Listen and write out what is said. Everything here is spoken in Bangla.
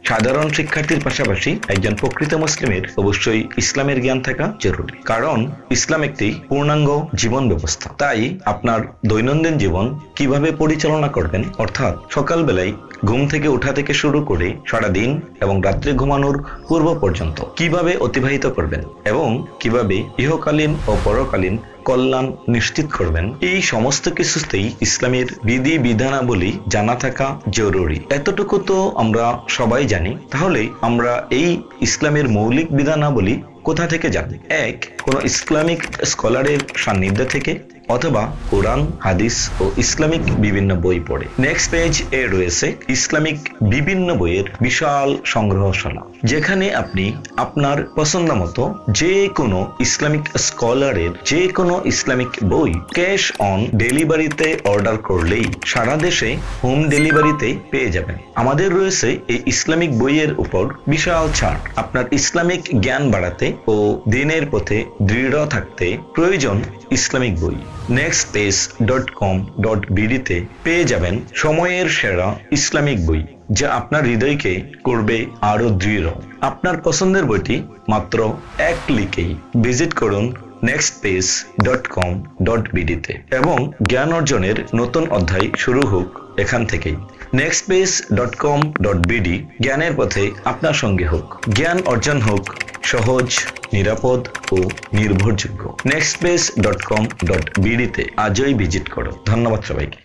সাধারণ শিক্ষার্থীর পাশাপাশি একজন প্রকৃত মুসলিমের অবশ্যই ইসলামের জ্ঞান থাকা জরুরি, কারণ ইসলাম একটি পূর্ণাঙ্গ জীবন ব্যবস্থা। তাই আপনার দৈনন্দিন জীবন কিভাবে পরিচালনা করবেন, অর্থাৎ সকালবেলায় ঘুম থেকে ওঠা থেকে শুরু করে সারাদিন এবং রাত্রে ঘুমানোর পূর্ব পর্যন্ত কিভাবে অতিবাহিত করবেন এবং কিভাবে ইহকালীন ও পরকালীন কল্যাণ নিশ্চিত করবেন, এই সমস্ত কিছুতেই ইসলামের বিধি বিধানাবলী জানা থাকা জরুরি। এতটুকু তো আমরা সবাই জানি, তাহলে আমরা এই ইসলামের মৌলিক বিধানাবলী কোথা থেকে জানি? এক, কোনো ইসলামিক স্কলারের সান্নিধ্য থেকে, অথবা কোরআন, হাদিস ও ইসলামিক বিভিন্ন বই পড়ে। নেক্সট পেজ এ রয়েছে ইসলামিক বিভিন্ন বইয়ের বিশাল সংগ্রহশালা, যেখানে আপনি আপনার পছন্দ মতো যে কোনো ইসলামিক স্কলারের যে কোনো ইসলামিক বই ক্যাশ অন ডেলিভারিতে অর্ডার করলেই সারা দেশে হোম ডেলিভারিতে পেয়ে যাবেন। আমাদের রয়েছে এই ইসলামিক বইয়ের উপর বিশাল ছাড়। আপনার ইসলামিক জ্ঞান বাড়াতে ও দিনের পথে দৃঢ় থাকতে প্রয়োজন ইসলামিক বই। nextpage.com.bd তে পেয়ে যাবেন সময়ের সেরা ইসলামিক বই, যা আপনার হৃদয়কে করবে আরো দৃঢ়। আপনার পছন্দের বইটি মাত্র এক ক্লিকেই ভিজিট করুন nextpage.com.bd তে এবং জ্ঞান অর্জনের নতুন অধ্যায় শুরু হোক এখান থেকেই। nextpage.com.bd জ্ঞানের পথে আপনার সঙ্গে হোক, জ্ঞান অর্জন হোক সহজ, নিরাপদ ও নির্ভরযোগ্য। nextpage.com.bd তে আজই ভিজিট করো। ধন্যবাদ সবাইকে।